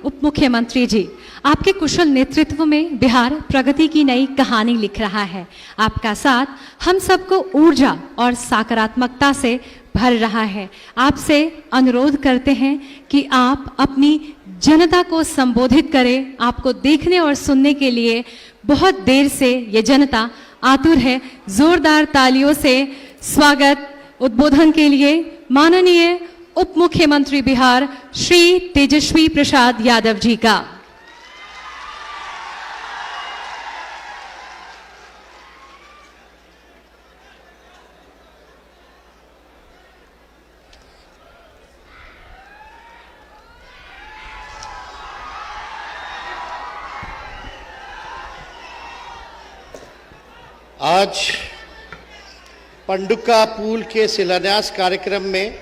उप मुख्यमंत्री जी, आपके कुशल नेतृत्व में बिहार प्रगति की नई कहानी लिख रहा है। आपका साथ हम सबको ऊर्जा और सकारात्मकता से भर रहा है। आपसे अनुरोध करते हैं कि आप अपनी जनता को संबोधित करें। आपको देखने और सुनने के लिए बहुत देर से ये जनता आतुर है। जोरदार तालियों से स्वागत उद्बोधन के लिए माननीय उप मुख्यमंत्री बिहार श्री तेजस्वी प्रसाद यादव जी का। आज पंडुका पुल के शिलान्यास कार्यक्रम में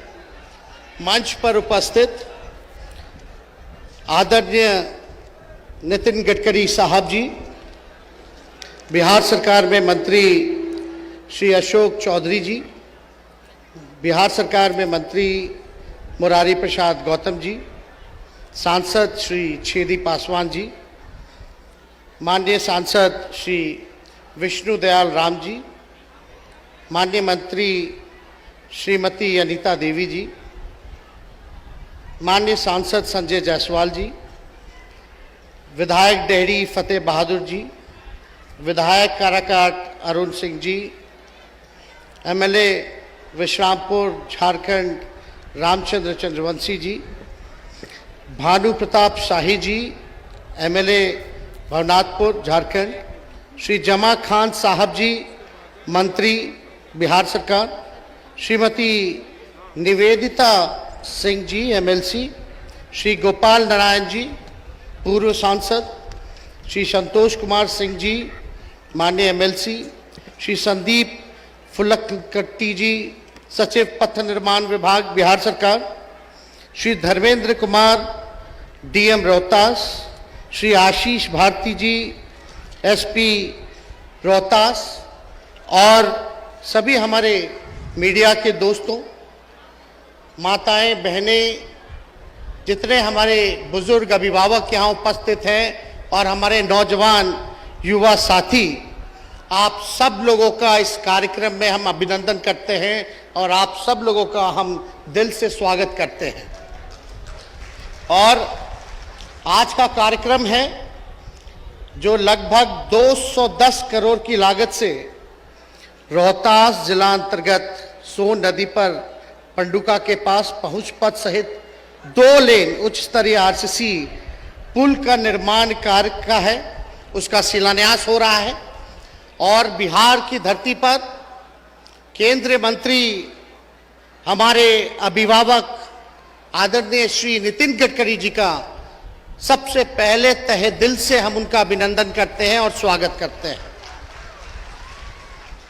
मंच पर उपस्थित आदरणीय नितिन गडकरी साहब जी, बिहार सरकार में मंत्री श्री अशोक चौधरी जी, बिहार सरकार में मंत्री मुरारी प्रसाद गौतम जी, सांसद श्री छेदी पासवान जी, माननीय सांसद श्री विष्णु दयाल राम जी, माननीय मंत्री श्रीमती अनीता देवी जी, माननीय सांसद संजय जायसवाल जी, विधायक डेहरी फतेह बहादुर जी, विधायक काराकाट अरुण सिंह जी, एमएलए विश्रामपुर झारखंड रामचंद्र चंद्रवंशी जी, भानु प्रताप शाही जी, एमएलए भवनाथपुर झारखंड, श्री जमा खान साहब जी, मंत्री बिहार सरकार, श्रीमती निवेदिता सिंह जी, एमएलसी, श्री गोपाल नारायण जी, पूर्व सांसद, श्री संतोष कुमार सिंह जी, माननीय एमएलसी, श्री संदीप फुलकट्टी जी, सचिव पथ निर्माण विभाग बिहार सरकार, श्री धर्मेंद्र कुमार डीएम रोहतास, श्री आशीष भारती जी, एसपी रोहतास, और सभी हमारे मीडिया के दोस्तों, माताएं, बहनें, जितने हमारे बुजुर्ग अभिभावक यहाँ उपस्थित हैं और हमारे नौजवान युवा साथी, आप सब लोगों का इस कार्यक्रम में हम अभिनंदन करते हैं और आप सब लोगों का हम दिल से स्वागत करते हैं। और आज का कार्यक्रम है जो लगभग 210 करोड़ की लागत से रोहतास जिला अंतर्गत सोन नदी पर पंडुका के पास पहुंच पथ सहित 2 लेन उच्च स्तरीय आरसीसी पुल का निर्माण कार्य का है, उसका शिलान्यास हो रहा है। और बिहार की धरती पर केंद्रीय मंत्री हमारे अभिभावक आदरणीय श्री नितिन गडकरी जी का सबसे पहले तहे दिल से हम उनका अभिनंदन करते हैं और स्वागत करते हैं।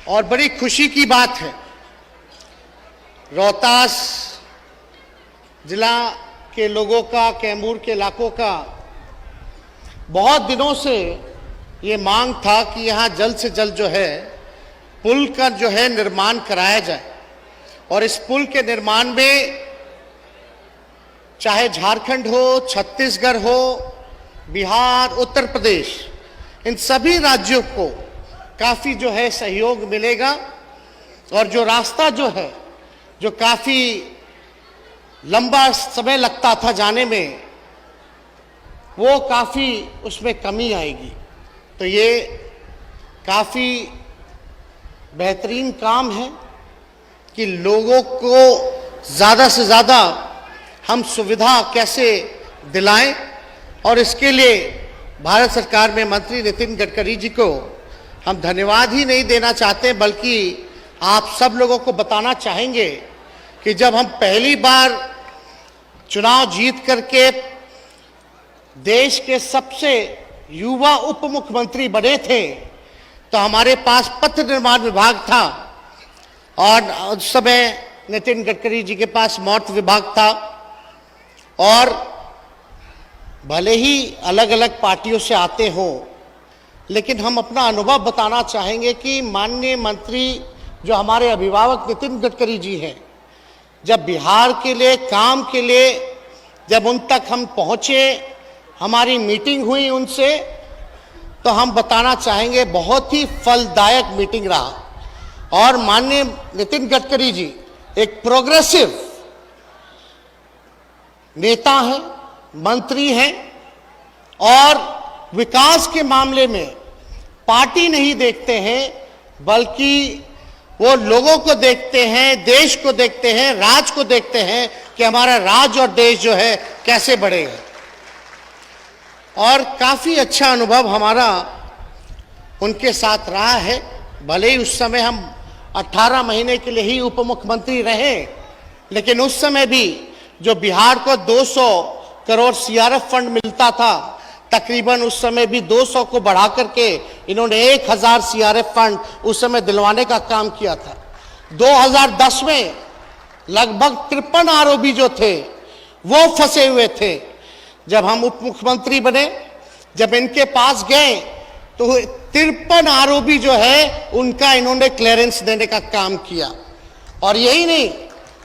और बड़ी खुशी की बात है, रोहतास जिला के लोगों का, कैमूर के इलाकों का बहुत दिनों से ये मांग था कि यहाँ जल्द से जल्द जो है पुल का जो है निर्माण कराया जाए। और इस पुल के निर्माण में चाहे झारखंड हो, छत्तीसगढ़ हो, बिहार, उत्तर प्रदेश, इन सभी राज्यों को काफ़ी जो है सहयोग मिलेगा। और जो रास्ता जो है, जो काफ़ी लंबा समय लगता था जाने में, वो काफ़ी उसमें कमी आएगी। तो ये काफ़ी बेहतरीन काम है कि लोगों को ज़्यादा से ज़्यादा हम सुविधा कैसे दिलाएं। और इसके लिए भारत सरकार में मंत्री नितिन गडकरी जी को हम धन्यवाद ही नहीं देना चाहते, बल्कि आप सब लोगों को बताना चाहेंगे कि जब हम पहली बार चुनाव जीत करके देश के सबसे युवा उप मुख्यमंत्री बने थे तो हमारे पास पथ निर्माण विभाग था और उस समय नितिन गडकरी जी के पास मौर्त विभाग था। और भले ही अलग अलग पार्टियों से आते हों, लेकिन हम अपना अनुभव बताना चाहेंगे कि माननीय मंत्री जो हमारे अभिभावक नितिन गडकरी जी हैं, जब बिहार के लिए काम के लिए जब उन तक हम पहुँचे हमारी मीटिंग हुई उनसे, तो हम बताना चाहेंगे बहुत ही फलदायक मीटिंग रहा। और माननीय नितिन गडकरी जी एक प्रोग्रेसिव नेता हैं, मंत्री हैं और विकास के मामले में पार्टी नहीं देखते हैं, बल्कि वो लोगों को देखते हैं, देश को देखते हैं, राज्य को देखते हैं कि हमारा राज्य और देश जो है कैसे बढ़ेगा। और काफी अच्छा अनुभव हमारा उनके साथ रहा है। भले ही उस समय हम 18 महीने के लिए ही उप मुख्यमंत्री रहे, लेकिन उस समय भी जो बिहार को 200 करोड़ सीआरएफ फंड मिलता था, तकरीबन उस समय भी 200 को बढ़ा करके इन्होंने 1000 सीआरएफ फंड उस समय दिलवाने का काम किया था। 2010 में लगभग 53 आरोपी जो थे वो फंसे हुए थे। जब हम उप मुख्यमंत्री बने, जब इनके पास गए तो 53 आरोपी जो है उनका इन्होंने क्लियरेंस देने का काम किया। और यही नहीं,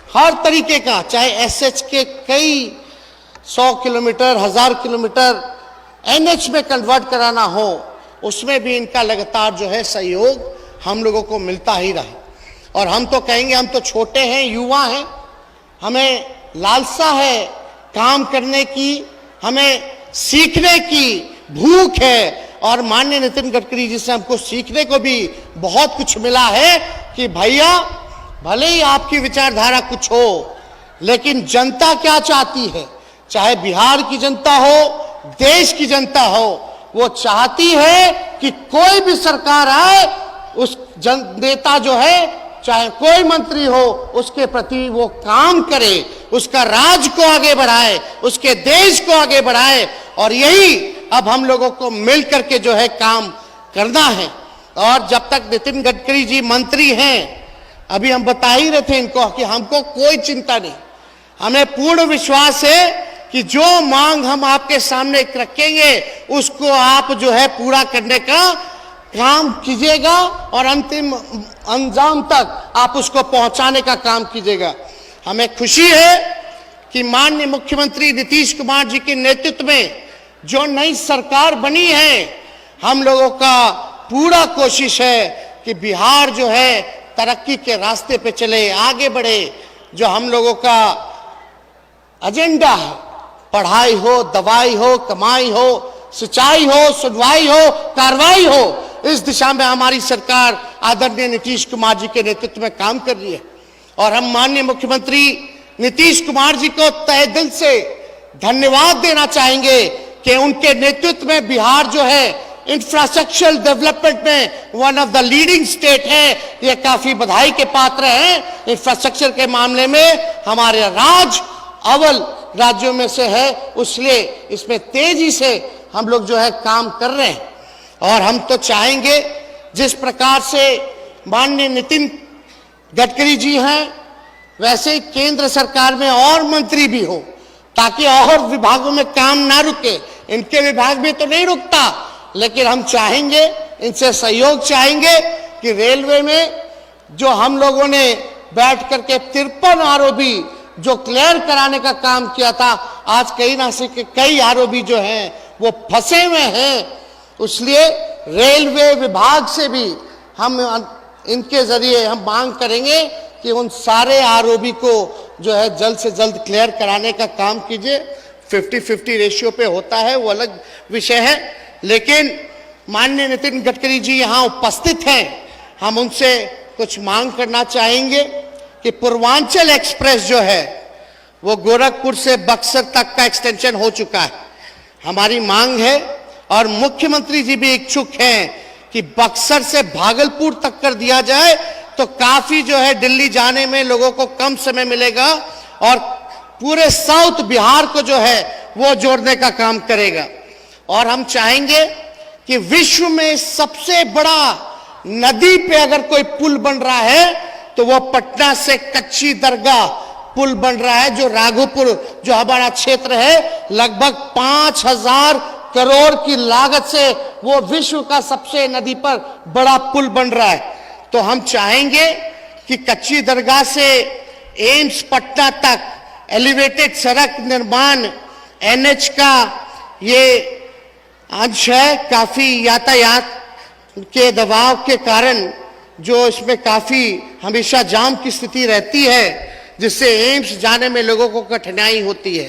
हर तरीके का, चाहे एसएच के कई 100 किलोमीटर 1000 किलोमीटर एनएच में कन्वर्ट कराना हो, उसमें भी इनका लगातार जो है सहयोग हम लोगों को मिलता ही रहा। और हम तो कहेंगे, हम तो छोटे हैं, युवा हैं, हमें लालसा है काम करने की, हमें सीखने की भूख है। और माननीय नितिन गडकरी जी से हमको सीखने को भी बहुत कुछ मिला है कि भैया भले ही आपकी विचारधारा कुछ हो, लेकिन जनता क्या चाहती है, चाहे बिहार की जनता हो, देश की जनता हो, वो चाहती है कि कोई भी सरकार आए, उस नेता जो है, चाहे कोई मंत्री हो, उसके प्रति वो काम करे, उसका राज्य को आगे बढ़ाए, उसके देश को आगे बढ़ाए। और यही अब हम लोगों को मिल करके जो है काम करना है। और जब तक नितिन गडकरी जी मंत्री हैं, अभी हम बता ही रहे थे इनको कि हमको कोई चिंता नहीं, हमें पूर्ण विश्वास है कि जो मांग हम आपके सामने रखेंगे उसको आप जो है पूरा करने का काम कीजिएगा और अंतिम अंजाम तक आप उसको पहुंचाने का काम कीजिएगा। हमें खुशी है कि माननीय मुख्यमंत्री नीतीश कुमार जी के नेतृत्व में जो नई सरकार बनी है, हम लोगों का पूरा कोशिश है कि बिहार जो है तरक्की के रास्ते पे चले, आगे बढ़े। जो हम लोगों का एजेंडा है, पढ़ाई हो, दवाई हो, कमाई हो, सिंचाई हो, सुनवाई हो, कार्रवाई हो, इस दिशा में हमारी सरकार आदरणीय नीतीश कुमार जी के नेतृत्व में काम कर रही है। और हम माननीय मुख्यमंत्री नीतीश कुमार जी को तहे दिल से धन्यवाद देना चाहेंगे कि उनके नेतृत्व में बिहार जो है इंफ्रास्ट्रक्चरल डेवलपमेंट में one of the leading state है। ये काफी बधाई के पात्र हैं। इंफ्रास्ट्रक्चर के मामले में हमारे राज्य अव्वल राज्यों में से है, इसलिए इसमें तेजी से हम लोग जो है काम कर रहे हैं। और हम तो चाहेंगे जिस प्रकार से माननीय नितिन गडकरी जी हैं, वैसे ही केंद्र सरकार में और मंत्री भी हो, ताकि और विभागों में काम ना रुके। इनके विभाग में तो नहीं रुकता, लेकिन हम चाहेंगे, इनसे सहयोग चाहेंगे कि रेलवे में जो हम लोगों ने बैठ करके 53 आरोपी जो क्लियर कराने का काम किया था, आज कई ना से कई आरोपी जो हैं वो फंसे हुए हैं। इसलिए रेलवे विभाग से भी हम इनके जरिए हम मांग करेंगे कि उन सारे आरोपी को जो है जल्द से जल्द क्लियर कराने का काम कीजिए। 50-50 रेशियो पे होता है, वो अलग विषय है, लेकिन माननीय नितिन गडकरी जी यहाँ उपस्थित हैं, हम उनसे कुछ मांग करना चाहेंगे कि पूर्वांचल एक्सप्रेस जो है वो गोरखपुर से बक्सर तक का एक्सटेंशन हो चुका है। हमारी मांग है और मुख्यमंत्री जी भी इच्छुक हैं कि बक्सर से भागलपुर तक कर दिया जाए, तो काफी जो है दिल्ली जाने में लोगों को कम समय मिलेगा और पूरे साउथ बिहार को जो है वो जोड़ने का काम करेगा। और हम चाहेंगे कि विश्व में सबसे बड़ा नदी पे अगर कोई पुल बन रहा है तो वो पटना से कच्ची दरगाह पुल बन रहा है, जो राघोपुर जो हमारा क्षेत्र है, लगभग 5000 करोड़ की लागत से वो विश्व का सबसे नदी पर बड़ा पुल बन रहा है। तो हम चाहेंगे कि कच्ची दरगाह से एम्स पटना तक एलिवेटेड सड़क निर्माण, एनएच का ये अंश है। काफी यातायात के दबाव के कारण जो इसमें काफी हमेशा जाम की स्थिति रहती है, जिससे एम्स जाने में लोगों को कठिनाई होती है।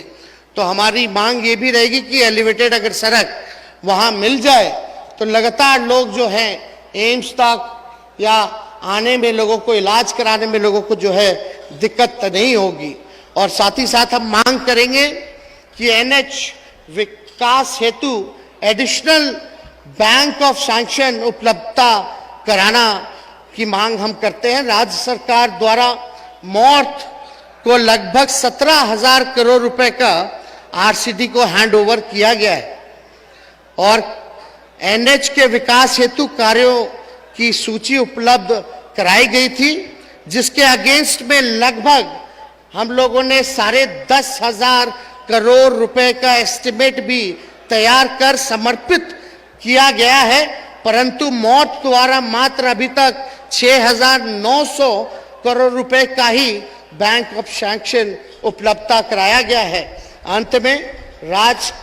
तो हमारी मांग ये भी रहेगी कि एलिवेटेड अगर सड़क वहां मिल जाए तो लगातार लोग जो है एम्स तक या आने में, लोगों को इलाज कराने में लोगों को जो है दिक्कत नहीं होगी। और साथ ही साथ हम मांग करेंगे कि एनएच विकास हेतु एडिशनल बैंक ऑफ सैंक्शन उपलब्धता कराना की मांग हम करते हैं। राज्य सरकार द्वारा मॉर्थ को लगभग 17,000 करोड़ रुपए का आरसीडी को हैंड ओवर किया गया है और एनएच के विकास हेतु कार्यों की सूची उपलब्ध कराई गई थी, जिसके अगेंस्ट में लगभग हम लोगों ने 10,500 करोड़ रुपए का एस्टिमेट भी तैयार कर समर्पित किया गया है। परंतु मॉर्थ द्वारा मात्र अभी तक 6,900 करोड़ रुपए का ही बैंक ऑफ सैंक्शन उपलब्धता कराया गया है। अंत में राज्य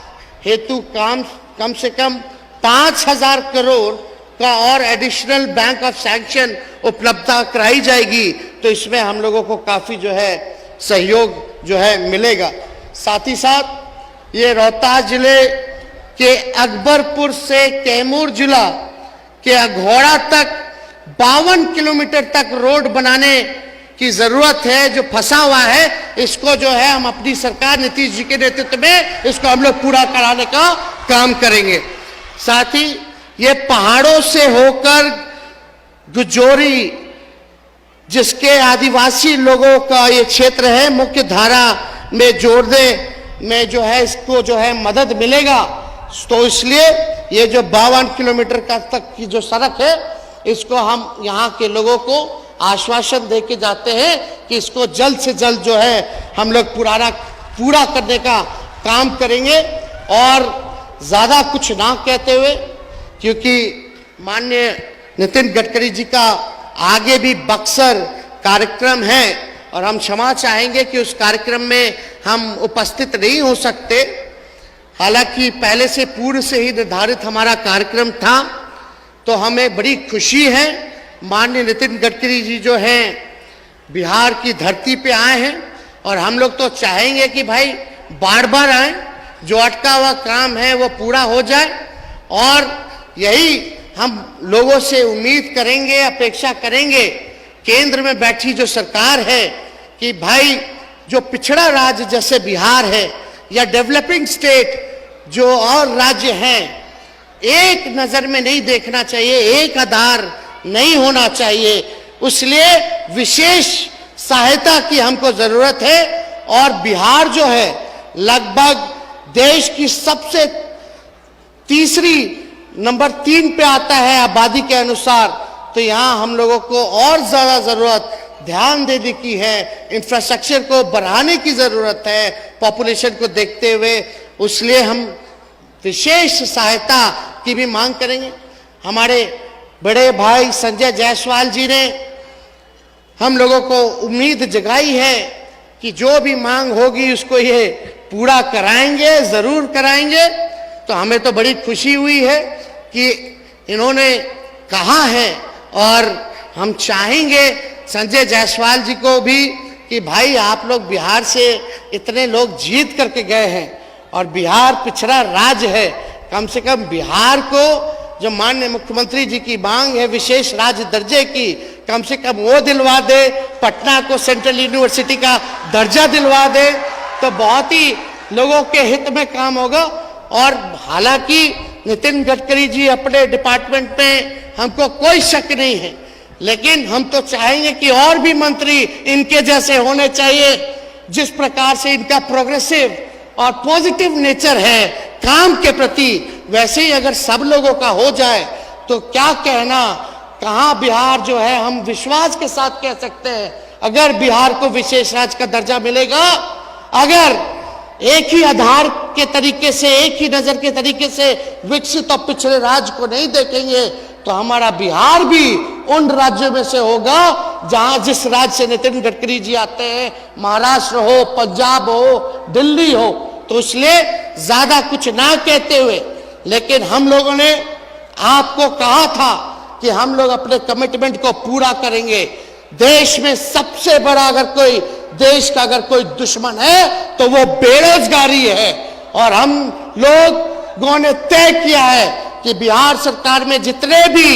हेतु कम से कम 5,000 करोड़ का और एडिशनल बैंक ऑफ सैंक्शन उपलब्धता कराई जाएगी, तो इसमें हम लोगों को काफी जो है सहयोग जो है मिलेगा। साथ ही साथ ये रोहतास जिले के अकबरपुर से कैमूर जिला के अघोड़ा तक 52 किलोमीटर तक रोड बनाने की जरूरत है, जो फंसा हुआ है। इसको जो है हम अपनी सरकार नीतीश जी के नेतृत्व में इसको हम लोग पूरा कराने का काम करेंगे। साथ ही ये पहाड़ों से होकर गुजोरी, जिसके आदिवासी लोगों का ये क्षेत्र है, मुख्य धारा में जोड़ने में जो है इसको जो है मदद मिलेगा। तो इसलिए ये जो 52 किलोमीटर का तक की जो सड़क है, इसको हम यहाँ के लोगों को आश्वासन दे के जाते हैं कि इसको जल्द से जल्द जो है हम लोग पूरा करने का काम करेंगे। और ज्यादा कुछ ना कहते हुए, क्योंकि माननीय नितिन गडकरी जी का आगे भी बक्सर कार्यक्रम है और हम क्षमा चाहेंगे कि उस कार्यक्रम में हम उपस्थित नहीं हो सकते। हालांकि पहले से पूर्व से ही निर्धारित हमारा कार्यक्रम था, तो हमें बड़ी खुशी है माननीय नितिन गडकरी जी जो हैं बिहार की धरती पे आए हैं और हम लोग तो चाहेंगे कि भाई बार बार आए, जो अटका हुआ काम है वो पूरा हो जाए। और यही हम लोगों से उम्मीद करेंगे, अपेक्षा करेंगे केंद्र में बैठी जो सरकार है कि भाई जो पिछड़ा राज्य जैसे बिहार है या डेवलपिंग स्टेट जो और राज्य हैं, एक नजर में नहीं देखना चाहिए, एक आधार नहीं होना चाहिए। इसलिए विशेष सहायता की हमको जरूरत है। और बिहार जो है लगभग देश की सबसे तीसरी नंबर 3 पे आता है आबादी के अनुसार, तो यहाँ हम लोगों को और ज्यादा जरूरत ध्यान देने की है, इंफ्रास्ट्रक्चर को बढ़ाने की जरूरत है पॉपुलेशन को देखते हुए। इसलिए हम विशेष सहायता की भी मांग करेंगे। हमारे बड़े भाई संजय जायसवाल जी ने हम लोगों को उम्मीद जगाई है कि जो भी मांग होगी उसको ये पूरा कराएंगे, जरूर कराएंगे। तो हमें तो बड़ी खुशी हुई है कि इन्होंने कहा है और हम चाहेंगे संजय जायसवाल जी को भी कि भाई आप लोग बिहार से इतने लोग जीत करके गए हैं और बिहार पिछड़ा राज्य है, कम से कम बिहार को जो माननीय मुख्यमंत्री जी की मांग है विशेष राज्य दर्जे की, कम से कम वो दिलवा दे। पटना को सेंट्रल यूनिवर्सिटी का दर्जा दिलवा दे तो बहुत ही लोगों के हित में काम होगा। और हालांकि नितिन गडकरी जी अपने डिपार्टमेंट में हमको कोई शक नहीं है, लेकिन हम तो चाहेंगे कि और भी मंत्री इनके जैसे होने चाहिए। जिस प्रकार से इनका प्रोग्रेसिव और पॉजिटिव नेचर है काम के प्रति, वैसे ही अगर सब लोगों का हो जाए तो क्या कहना, कहाँ बिहार जो है हम विश्वास के साथ कह सकते हैं अगर बिहार को विशेष राज्य का दर्जा मिलेगा, अगर एक ही आधार के तरीके से, एक ही नजर के तरीके से विकसित और पिछड़े राज्य को नहीं देखेंगे तो हमारा बिहार भी उन राज्यों में से होगा जहां जिस राज्य से नितिन गडकरी जी आते हैं, महाराष्ट्र हो, पंजाब हो, दिल्ली हो। तो इसलिए ज्यादा कुछ ना कहते हुए, लेकिन हम लोगों ने आपको कहा था कि हम लोग अपने कमिटमेंट को पूरा करेंगे। देश में सबसे बड़ा अगर कोई देश का अगर कोई दुश्मन है तो वो बेरोजगारी है, और हम लोगों ने तय किया है कि बिहार सरकार में जितने भी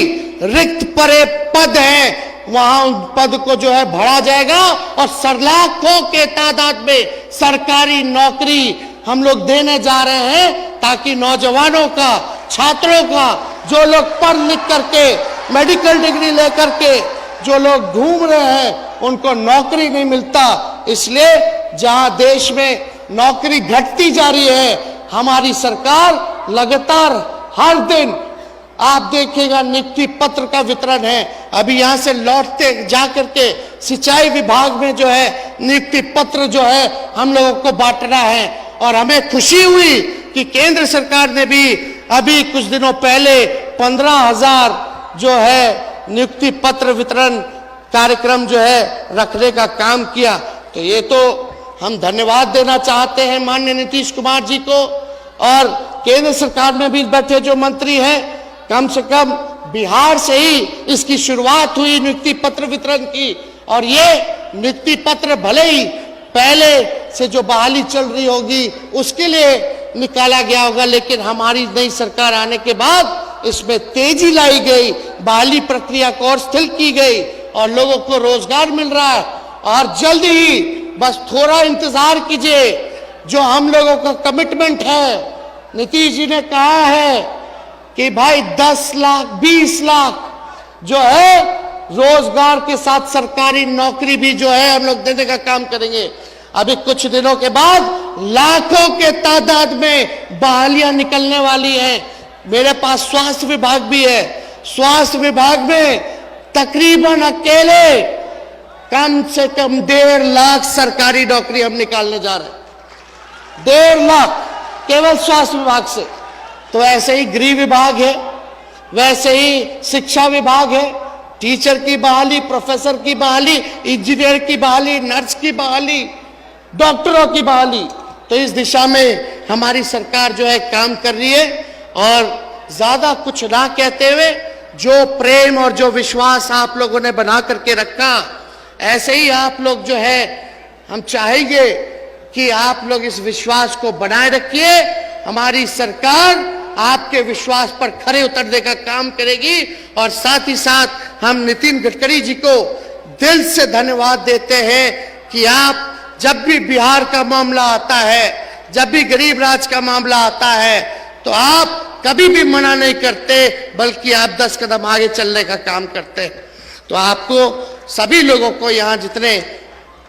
रिक्त पड़े पद हैं वहां उन पद को जो है भरा जाएगा, और लाखों के तादाद में सरकारी नौकरी हम लोग देने जा रहे हैं, ताकि नौजवानों का, छात्रों का, जो लोग पढ़ लिख करके मेडिकल डिग्री लेकर के जो लोग घूम रहे हैं उनको नौकरी नहीं मिलता। इसलिए जहां देश में नौकरी घटती जा रही है, हमारी सरकार लगातार हर दिन आप देखिएगा नियुक्ति पत्र का वितरण है। अभी यहां से लौटते जा करके सिंचाई विभाग में जो है नियुक्ति पत्र जो है हम लोगों को बांटना है, और हमें खुशी हुई कि केंद्र सरकार ने भी अभी कुछ दिनों पहले 15,000 जो है नियुक्ति पत्र वितरण कार्यक्रम जो है रखने का काम किया। तो ये तो हम धन्यवाद देना चाहते हैं माननीय नीतीश कुमार जी को, और केंद्र सरकार में भी बैठे जो मंत्री हैं, कम से कम बिहार से ही इसकी शुरुआत हुई नियुक्ति पत्र वितरण की। और ये नियुक्ति पत्र भले ही पहले से जो बहाली चल रही होगी उसके लिए निकाला गया होगा, लेकिन हमारी नई सरकार आने के बाद इसमें तेजी लाई गई, बहाली प्रक्रिया को और स्थिर की गई, और लोगों को रोजगार मिल रहा है। और जल्द ही, बस थोड़ा इंतजार कीजिए, जो हम लोगों का कमिटमेंट है, नीतीश जी ने कहा है कि भाई 10 लाख 20 लाख जो है रोजगार के साथ सरकारी नौकरी भी जो है हम लोग देने का काम करेंगे। अभी कुछ दिनों के बाद लाखों के तादाद में बहालियां निकलने वाली हैं। मेरे पास स्वास्थ्य विभाग भी है, स्वास्थ्य विभाग में तकरीबन अकेले कम से कम 1.5 लाख सरकारी नौकरी हम निकालने जा रहे हैं, 1.5 लाख केवल स्वास्थ्य विभाग से। तो ऐसे ही गृह विभाग है, वैसे ही शिक्षा विभाग है, टीचर की बहाली, प्रोफेसर की बहाली, इंजीनियर की बहाली, नर्स की बहाली, डॉक्टरों की बहाली। तो इस दिशा में हमारी सरकार जो है काम कर रही है, और ज्यादा कुछ ना कहते हुए जो प्रेम और जो विश्वास आप लोगों ने बना करके रखा, ऐसे ही आप लोग जो है हम चाहेंगे कि आप लोग इस विश्वास को बनाए रखिए। हमारी सरकार आपके विश्वास पर खरे उतरने का काम करेगी, और साथ ही साथ हम नितिन गडकरी जी को दिल से धन्यवाद देते हैं कि आप जब भी बिहार का मामला आता है, जब भी गरीब राज्य का मामला आता है, तो आप कभी भी मना नहीं करते, बल्कि आप 10 कदम आगे चलने का काम करते हैं। तो आपको सभी लोगों को, यहाँ जितने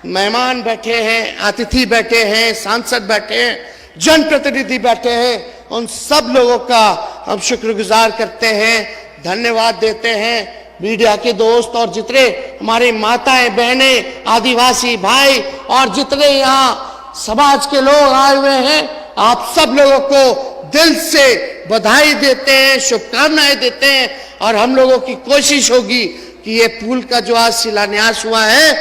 मेहमान बैठे हैं, अतिथि बैठे हैं, सांसद बैठे हैं, जनप्रतिनिधि बैठे हैं, उन सब लोगों का हम शुक्रगुजार करते हैं, धन्यवाद देते हैं। मीडिया के दोस्त और जितने हमारे माताएं, बहनें, आदिवासी भाई और जितने यहाँ समाज के लोग आए हुए हैं, आप सब लोगों को दिल से बधाई देते हैं, शुभकामनाएं देते हैं। और हम लोगों की कोशिश होगी कि ये पुल का जो आज शिलान्यास हुआ है,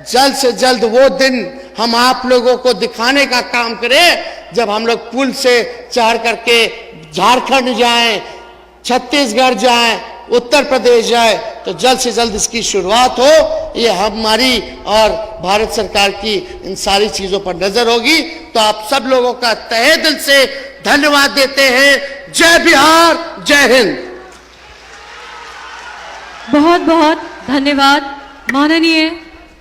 जल्द से जल्द वो दिन हम आप लोगों को दिखाने का काम करें जब हम लोग पुल से चढ़ करके झारखंड जाएं, छत्तीसगढ़ जाएं, उत्तर प्रदेश जाए, तो जल्द से जल्द इसकी शुरुआत हो। ये हमारी और भारत सरकार की इन सारी चीजों पर नजर होगी। तो आप सब लोगों का तहे दिल से धन्यवाद देते हैं। जय बिहार, जय हिंद। बहुत बहुत धन्यवाद माननीय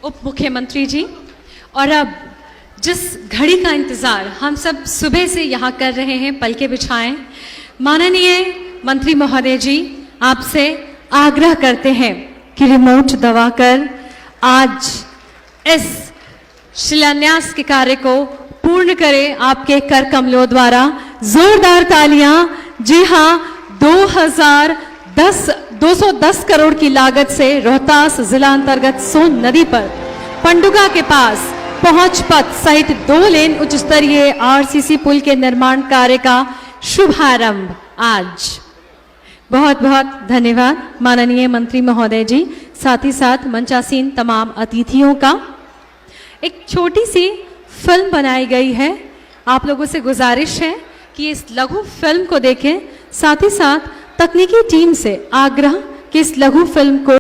उप मुख्यमंत्री जी। और अब जिस घड़ी का इंतजार हम सब सुबह से यहाँ कर रहे हैं, पलके बिछाएं, माननीय मंत्री महोदय जी आपसे आग्रह करते हैं कि रिमोट दबाकर आज इस शिलान्यास के कार्य को पूर्ण करें आपके कर कमलों द्वारा। जोरदार तालियां। जी हाँ, 210 करोड़ की लागत से रोहतास जिला अंतर्गत सोन नदी पर पंडुगा के पास पहुंच पथ सहित 2 लेन उच्च स्तरीय आरसीसी पुल के निर्माण कार्य का शुभारंभ आज। बहुत बहुत धन्यवाद माननीय मंत्री महोदय जी, साथ ही साथ मंचासीन तमाम अतिथियों का। एक छोटी सी फिल्म बनाई गई है, आप लोगों से गुजारिश है कि इस लघु फिल्म को देखें, साथ ही साथ तकनीकी टीम से आग्रह कि इस लघु फिल्म को